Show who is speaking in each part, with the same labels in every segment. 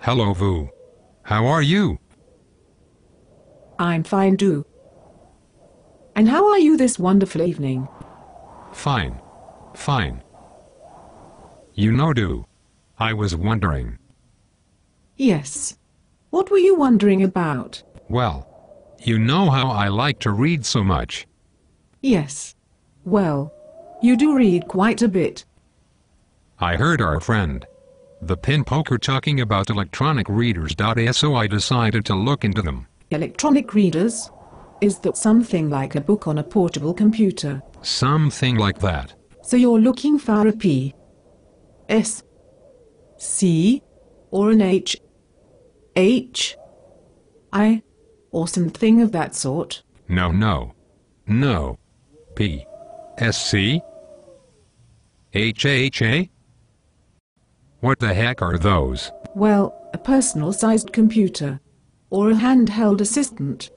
Speaker 1: Hello, Voo. How are you?
Speaker 2: I'm fine, too. And how are you this wonderful evening?
Speaker 1: Fine. Fine. You know, Do, I was wondering.
Speaker 2: Yes. What were you wondering about?
Speaker 1: Well, you know how I like to read so much.
Speaker 2: Yes. Well, you do read quite a bit.
Speaker 1: I heard our friend, the Pin Poker, talking about electronic readers. So I decided to look into them.
Speaker 2: Electronic readers? Is that something like a book on a portable computer?
Speaker 1: Something like that.
Speaker 2: So you're looking for a P, S, C, or an H, I, or something of that sort?
Speaker 1: No. P, S, C, H, A? What the heck are those?
Speaker 2: Well, a personal-sized computer, or a handheld assistant,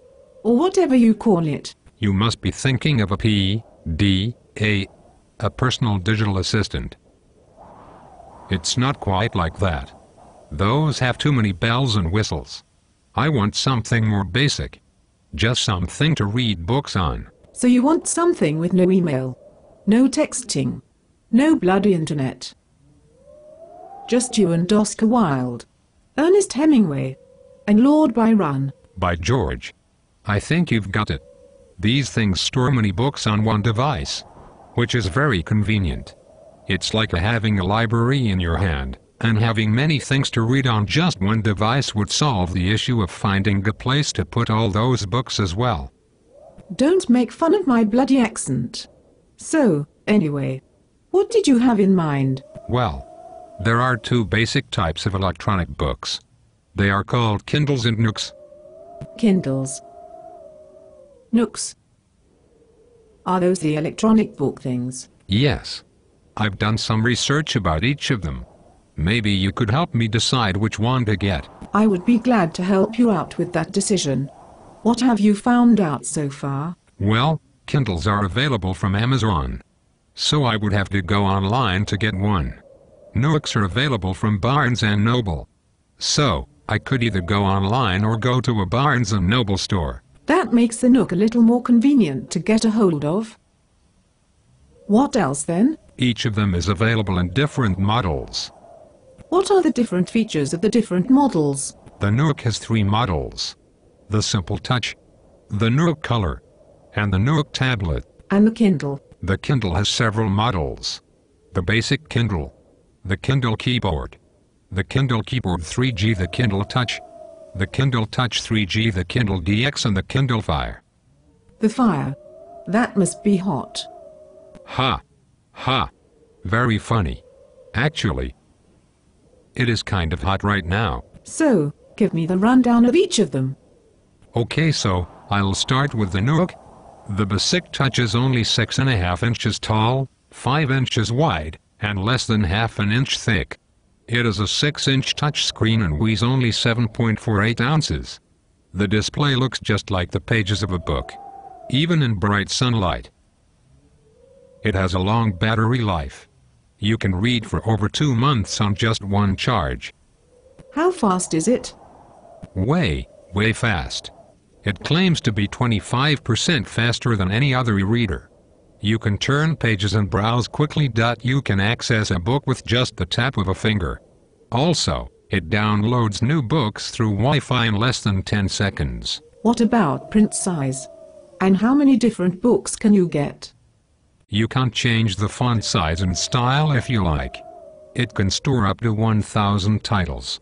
Speaker 2: or whatever you call it.
Speaker 1: You must be thinking of a PDA, a personal digital assistant. It's not quite like that. Those have too many bells and whistles. I want something more basic. Just something to read books on.
Speaker 2: So you want something with no email, no texting, no bloody internet. Just you and Oscar Wilde, Ernest Hemingway, and Lord Byron.
Speaker 1: By George. I think you've got it. These things store many books on one device, which is very convenient. It's like having a library in your hand, and having many things to read on just one device would solve the issue of finding a place to put all those books as well.
Speaker 2: Don't make fun of my bloody accent. So, anyway, what did you have in mind?
Speaker 1: Well, there are two basic types of electronic books. They are called Kindles and Nooks.
Speaker 2: Kindles. Nooks. Are those the electronic book things?
Speaker 1: Yes. I've done some research about each of them. Maybe you could help me decide which one to get.
Speaker 2: I would be glad to help you out with that decision. What have you found out so far?
Speaker 1: Well, Kindles are available from Amazon, so I would have to go online to get one. Nooks are available from Barnes & Noble, so I could either go online or go to a Barnes & Noble store.
Speaker 2: That makes the Nook a little more convenient to get a hold of. What else then?
Speaker 1: Each of them is available in different models.
Speaker 2: What are the different features of the different models?
Speaker 1: The Nook has 3 models. The Simple Touch, the Nook Color, and the Nook Tablet.
Speaker 2: And the Kindle?
Speaker 1: The Kindle has several models. The Basic Kindle, the Kindle Keyboard, the Kindle Keyboard 3G, the Kindle Touch, the Kindle Touch 3G, the Kindle DX, and the Kindle Fire.
Speaker 2: The Fire? That must be hot.
Speaker 1: Ha! Very funny. Actually, it is kind of hot right now.
Speaker 2: So, give me the rundown of each of them.
Speaker 1: Okay, so I'll start with the Nook. The Basic Touch is only 6.5 inches tall, 5 inches wide, and less than half an inch thick. It is a 6-inch touchscreen and weighs only 7.48 ounces. The display looks just like the pages of a book, even in bright sunlight. It has a long battery life. You can read for over 2 months on just one charge.
Speaker 2: How fast is it?
Speaker 1: Way fast. It claims to be 25% faster than any other e-reader. You can turn pages and browse quickly. You can access a book with just the tap of a finger. Also, it downloads new books through Wi-Fi in less than 10 seconds.
Speaker 2: What about print size? And how many different books can you get?
Speaker 1: You can change the font size and style if you like. It can store up to 1,000 titles.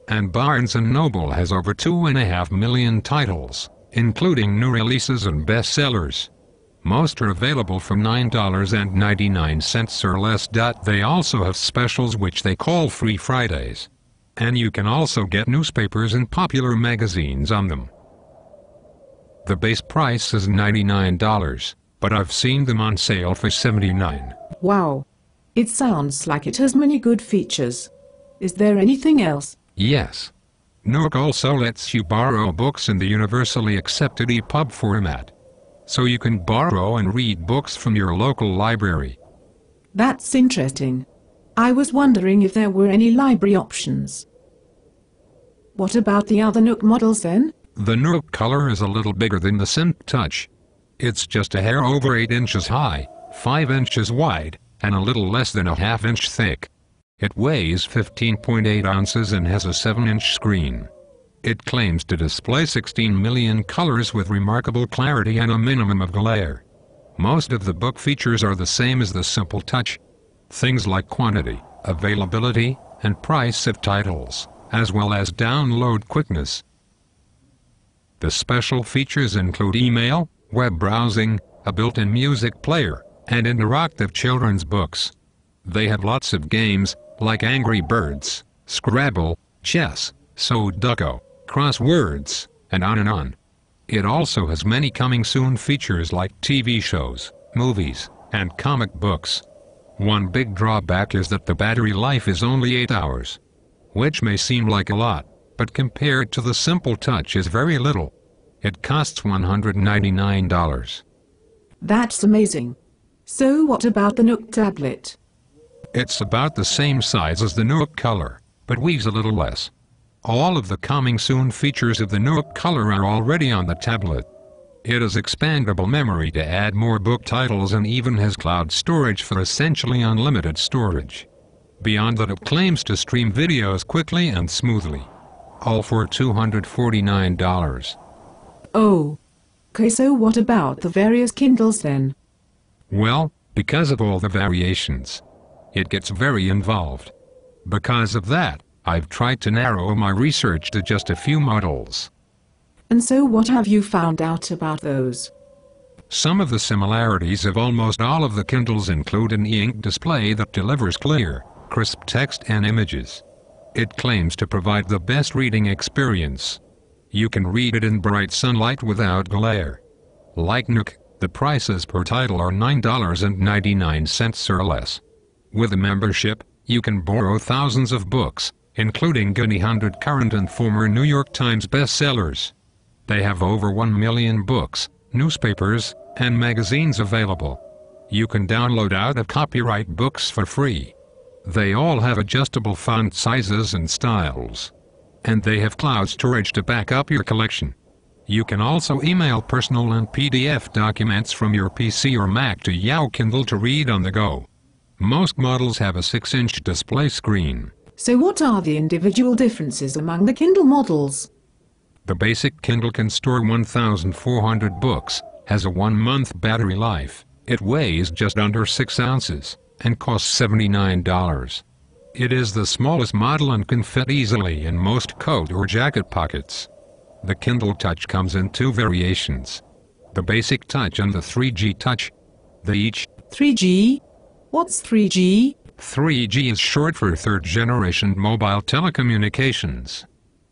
Speaker 1: And Barnes & Noble has over 2.5 million titles, including new releases and bestsellers. Most are available from $9.99 or less. They also have specials which they call Free Fridays. And you can also get newspapers and popular magazines on them. The base price is $99, but I've seen them on sale for $79.
Speaker 2: Wow. It sounds like it has many good features. Is there anything else?
Speaker 1: Yes. Nook also lets you borrow books in the universally accepted EPUB format. So you can borrow and read books from your local library.
Speaker 2: That's interesting. I was wondering if there were any library options. What about the other Nook models then?
Speaker 1: The Nook Color is a little bigger than the Sync Touch. It's just a hair over 8 inches high, 5 inches wide, and a little less than a half-inch thick. It weighs 15.8 ounces and has a 7-inch screen. It claims to display 16 million colors with remarkable clarity and a minimum of glare. Most of the book features are the same as the Simple Touch. Things like quantity, availability, and price of titles, as well as download quickness. The special features include email, web browsing, a built-in music player, and interactive children's books. They have lots of games, like Angry Birds, Scrabble, chess, Sudoku, crosswords, and on and on. It also has many coming soon features like TV shows, movies, and comic books. One big drawback is that the battery life is only 8 hours, which may seem like a lot, but compared to the Simple Touch is very little. It costs $199.
Speaker 2: That's amazing. So what about the Nook tablet?
Speaker 1: It's about the same size as the Nook Color, but weighs a little less. All of the coming soon features of the Nook Color are already on the tablet. It has expandable memory to add more book titles and even has cloud storage for essentially unlimited storage. Beyond that, it claims to stream videos quickly and smoothly. All for $249.
Speaker 2: Oh. Okay, so what about the various Kindles then?
Speaker 1: Well, because of all the variations, it gets very involved. Because of that, I've tried to narrow my research to just a few models.
Speaker 2: And so what have you found out about those?
Speaker 1: Some of the similarities of almost all of the Kindles include an e-ink display that delivers clear, crisp text and images. It claims to provide the best reading experience. You can read it in bright sunlight without glare. Like Nook, the prices per title are $9.99 or less. With a membership, you can borrow thousands of books, including 100 current and former New York Times bestsellers. They have over 1 million books, newspapers, and magazines available. You can download out-of-copyright books for free. They all have adjustable font sizes and styles. And they have cloud storage to back up your collection. You can also email personal and PDF documents from your PC or Mac to Yahoo Kindle to read on the go. Most models have a 6-inch display screen.
Speaker 2: So what are the individual differences among the Kindle models?
Speaker 1: The basic Kindle can store 1,400 books, has a 1-month battery life, it weighs just under 6 ounces, and costs $79. It is the smallest model and can fit easily in most coat or jacket pockets. The Kindle Touch comes in 2 variations: the Basic Touch and the 3G Touch. They each
Speaker 2: 3G? What's 3G?
Speaker 1: 3G is short for Third Generation Mobile Telecommunications.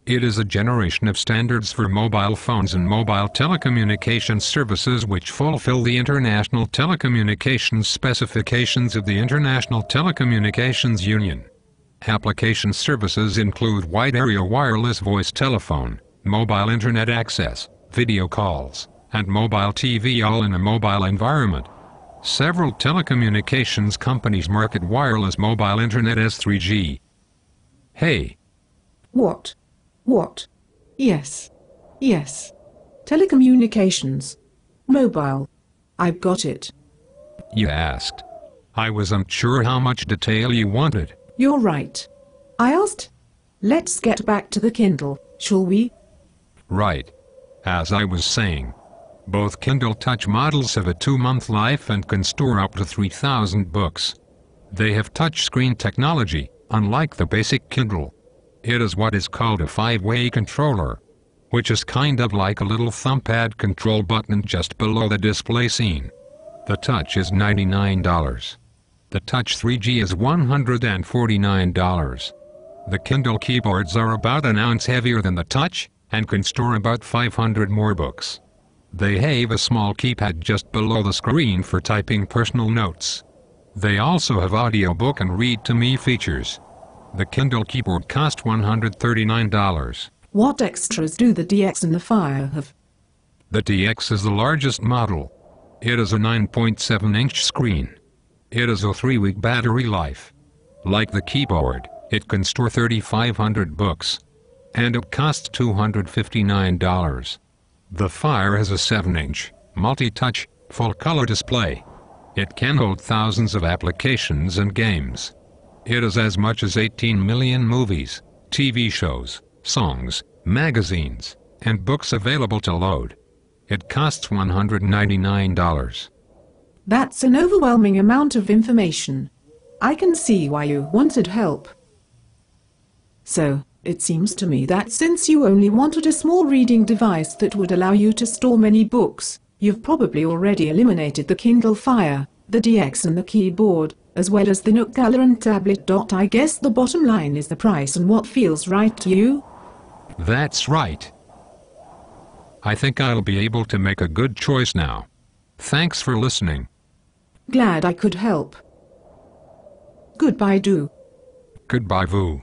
Speaker 1: It is a generation of standards for mobile phones and mobile telecommunications services which fulfill the International Telecommunications Specifications of the International Telecommunications Union. Application services include wide area wireless voice telephone, mobile internet access, video calls, and mobile TV, all in a mobile environment. Several telecommunications companies market wireless mobile internet as 3G. Hey.
Speaker 2: What? What? Yes. Yes. Telecommunications. Mobile. I've got it.
Speaker 1: You asked. I was unsure how much detail you wanted.
Speaker 2: You're right. I asked. Let's get back to the Kindle, shall we?
Speaker 1: Right. As I was saying, both Kindle Touch models have a 2-month life and can store up to 3,000 books. They have touchscreen technology, unlike the basic Kindle. It is what is called a 5-way controller, which is kind of like a little thumbpad control button just below the display scene. The Touch is $99. The Touch 3G is $149. The Kindle keyboards are about an ounce heavier than the Touch, and can store about 500 more books. They have a small keypad just below the screen for typing personal notes. They also have audiobook and read-to-me features. The Kindle keyboard cost $139.
Speaker 2: What extras do the DX and the Fire have?
Speaker 1: The DX is the largest model. It is a 9.7-inch screen. It is a 3-week battery life. Like the keyboard, it can store 3,500 books. and it costs $259. The Fire has a 7-inch, multi-touch, full-color display. It can hold thousands of applications and games. It has as much as 18 million movies, TV shows, songs, magazines, and books available to load. It costs $199.
Speaker 2: That's an overwhelming amount of information. I can see why you wanted help. So, it seems to me that since you only wanted a small reading device that would allow you to store many books, you've probably already eliminated the Kindle Fire, the DX and the keyboard, as well as the Nook color and tablet. I guess the bottom line is the price and what feels right to you?
Speaker 1: That's right. I think I'll be able to make a good choice now. Thanks for listening.
Speaker 2: Glad I could help. Goodbye, Do.
Speaker 1: Goodbye, Voo.